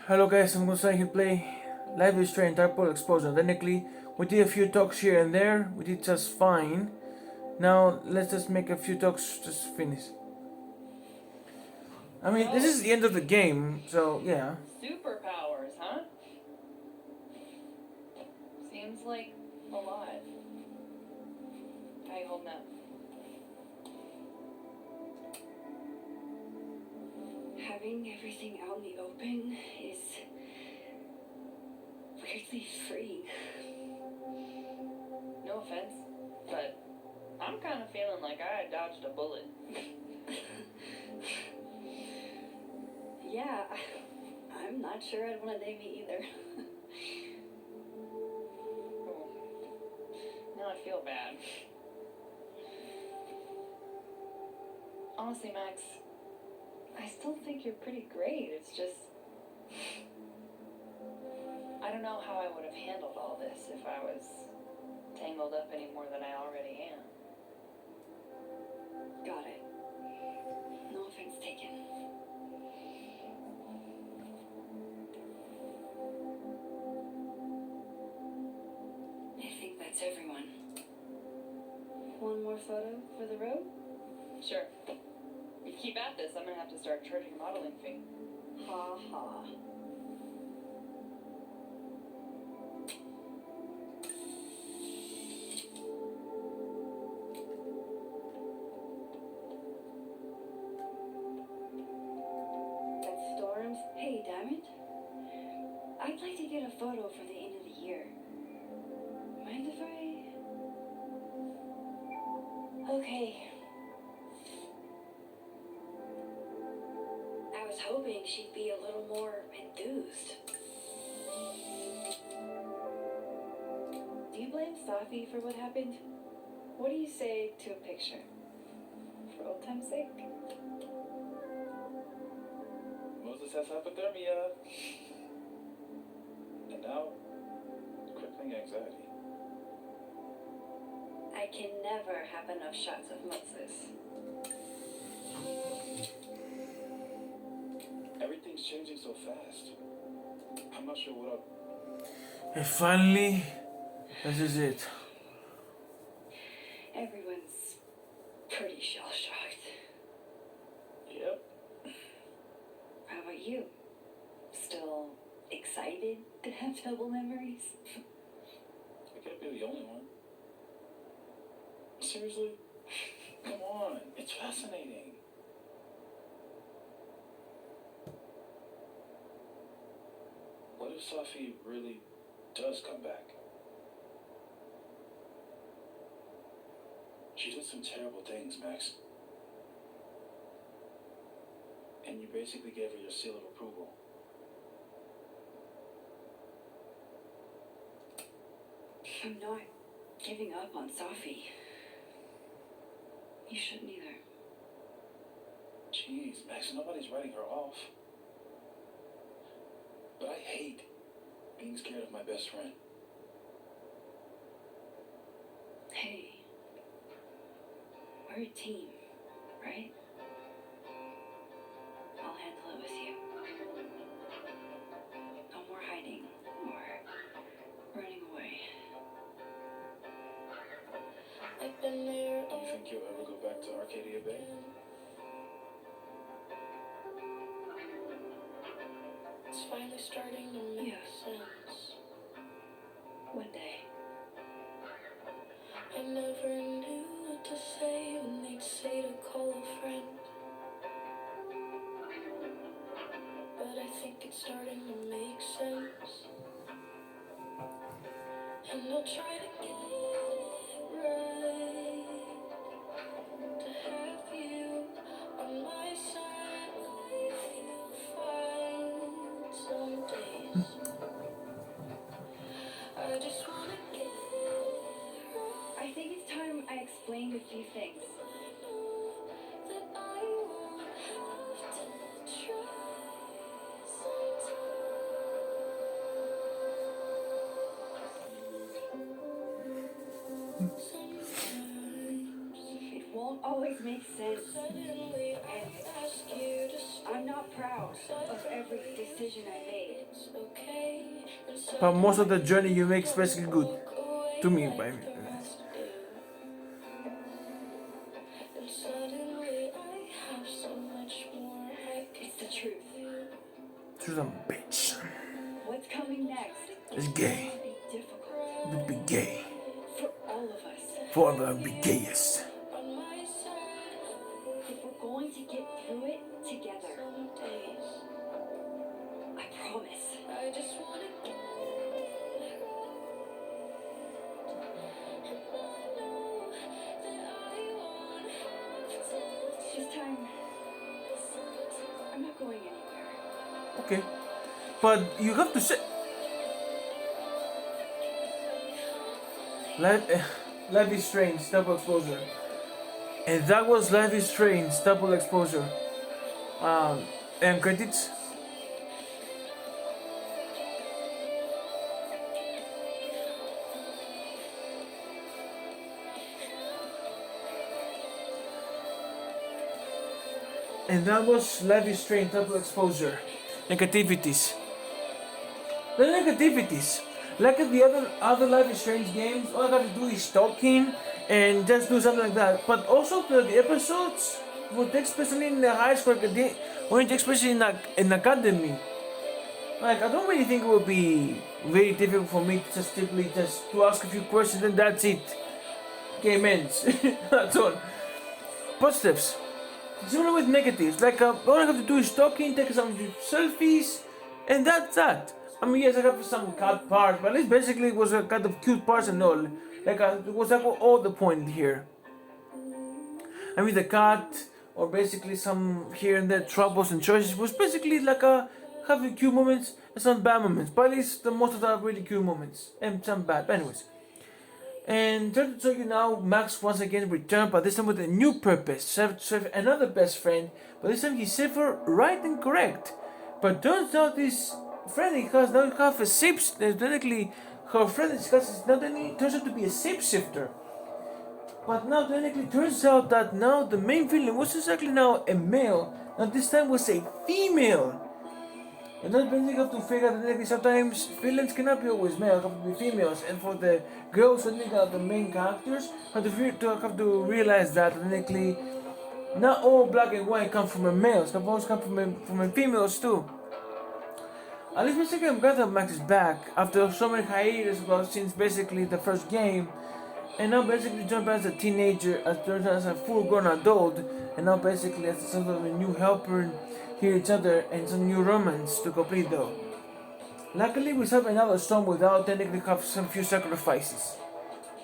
Hello guys, I'm gonna hit play. Live is trained Tarpol explosion. Technically, we did a few talks here and there. We did just fine. Now let's just make a few talks just finish. I mean, this is the end of the game, so yeah. Superpowers, huh? Seems like a lot. How you holding up? Having everything out in the open is weirdly freeing. No offense, but I'm kind of feeling like I dodged a bullet. Yeah, I'm not sure I'd want to name me either. Now I feel bad. Honestly, Max, I still think you're pretty great. It's just, I don't know how I would have handled all this if I was tangled up any more than I already am. Got it. No offense taken. I think that's everyone. One more photo for the road? Sure. If you keep at this, I'm gonna have to start charging a modeling fee. Ha ha. That's Storms. Hey, Diamond. I'd like to get a photo for the end of the year. Mind if I... Okay. I was hoping she'd be a little more enthused. Do you blame Safi for what happened? What do you say to a picture? For old time's sake? Moses has hypothermia. And now, crippling anxiety. I can never have enough shots of Moses. Everything's changing so fast. I'm not sure what And finally, this is it. Everyone's pretty shell-shocked. Yep. How about you? Still excited to have double memories? I can't be the only one. Seriously? Come on. It's fascinating. What if Safi really does come back? She did some terrible things, Max. And you basically gave her your seal of approval. I'm not giving up on Safi. You shouldn't either. Jeez, Max, nobody's writing her off. But I hate being scared of my best friend. Hey, we're a team, right? I'll handle it with you. No more hiding or running away. Do you think you'll ever go back to Arcadia Bay? It's finally starting to make Yeah. sense. One day. I never knew what to say when they'd say to call a friend. But I think it's starting to make sense. And I'll try to get it right. To have you on my side, I feel fine some days. I just wanna get it right. I think it's time I explained a few things. I know that I won't have to try sometimes. always makes sense. Suddenly I ask you to stay. I'm not proud of every decision I made. It's okay. And But most of the journey you make is basically good. walk away To me, like by the rest do. And suddenly I have so much more I It's the truth. She's a bitch. What's coming next It's gay. will be difficult Would be gay. for all of us. For the be gayest. on my side. But we're going to get through it together. Some days I promise. I just wanna get This time, I'm not going anywhere. Okay. But you have to say. Life is Strange, double exposure. And that was Life is Strange, double exposure. And credits. And that was Life is Strange, double exposure. Negativities. The negativities. Like the other Life is Strange games, all I have to do is talking and just do something like that. But also the episodes would take especially in the high school or especially in an academy. Like I don't really think it would be very difficult for me to just simply just to ask a few questions and that's it. Game ends. That's all. Positives. Similar with negatives. Like all I have to do is talking, take some selfies, and that's that. I mean, yes, I have some cut parts, but at least basically it was a kind of cute parts and all. Like it was like all the point here. I mean, the cut or basically some here and there troubles and choices was basically like having cute moments and some bad moments. But at least the most of them are really cute moments and some bad. But anyways. And trying to show you now, Max once again returned, but this time with a new purpose. Serve another best friend, but this time he saved her right and correct. But turns out this friend he has now have a technically her friend is not only turns out to be a shapeshifter. But now technically turns out that now the main villain was exactly now a male, and this time was a female. And then basically you have to figure out that sometimes villains cannot be always male, have to be females. And for the girls who are the main characters, have to realize that technically not all black and white come from a male, some also come from a females too. At least basically I'm glad that Max is back after so many hiatus since basically the first game. And now basically jump as a teenager, as a full grown adult, and now basically as some sort of a new helper and hear each other and some new romance to complete though. Luckily we have another storm without technically have some few sacrifices.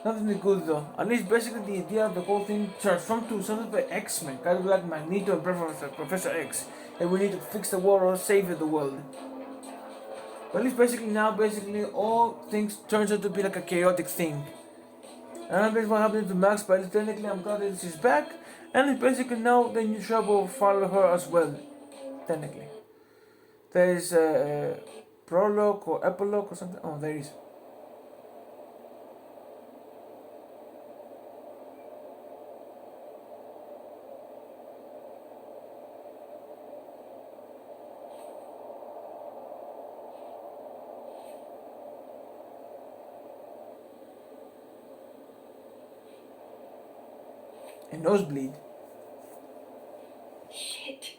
Nothing good though. At least basically the idea of the whole thing transformed to some of the X-Men, kind of like Magneto and Professor X. And we need to fix the world or save the world. But at least basically now all things turns out to be like a chaotic thing. And I don't know what happened to Max, but at least technically I'm glad that she's back. And it's basically now the new show will follow her as well. Technically. There is a prologue or epilogue or something. Oh, there is. A nosebleed. Shit.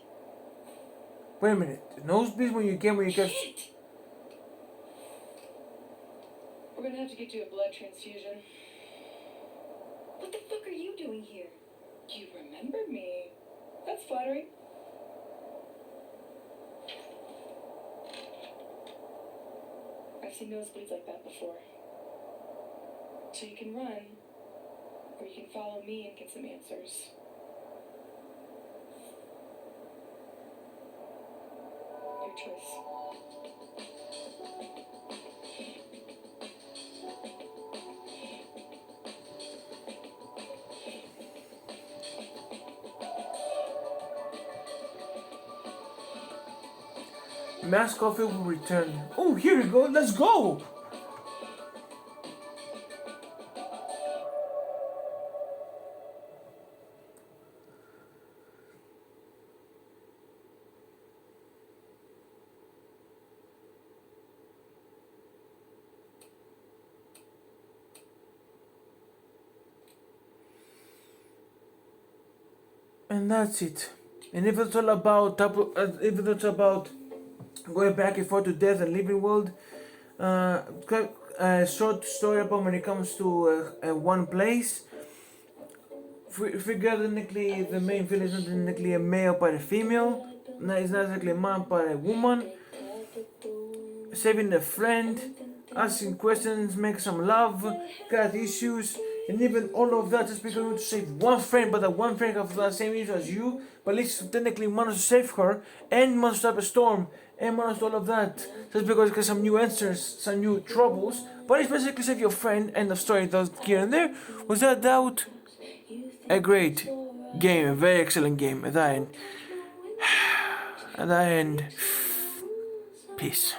Wait a minute. The nosebleed when you get. Shit. We're gonna have to get you a blood transfusion. What the fuck are you doing here? You remember me. That's flattering. I've seen nosebleeds like that before. So you can run, or you can follow me and get some answers. Your choice. Max Caulfield will return. Oh, here we go. Let's go. And that's it. And if it's all about if it's about going back and forth to death and living world, a short story about when it comes to one place. Figure technically the main villain is not technically a male but a female. No, it's not exactly a man but a woman. Saving a friend, asking questions, make some love, got issues, and even all of that just because you want to save one friend, but that one friend has the same issue as you, but at least technically managed to save her and managed to stop a storm and managed all of that just because it has some new answers, some new troubles. But it's basically save your friend. End of story. Those here and there. Without doubt, a great game, a very excellent game. At that end, peace.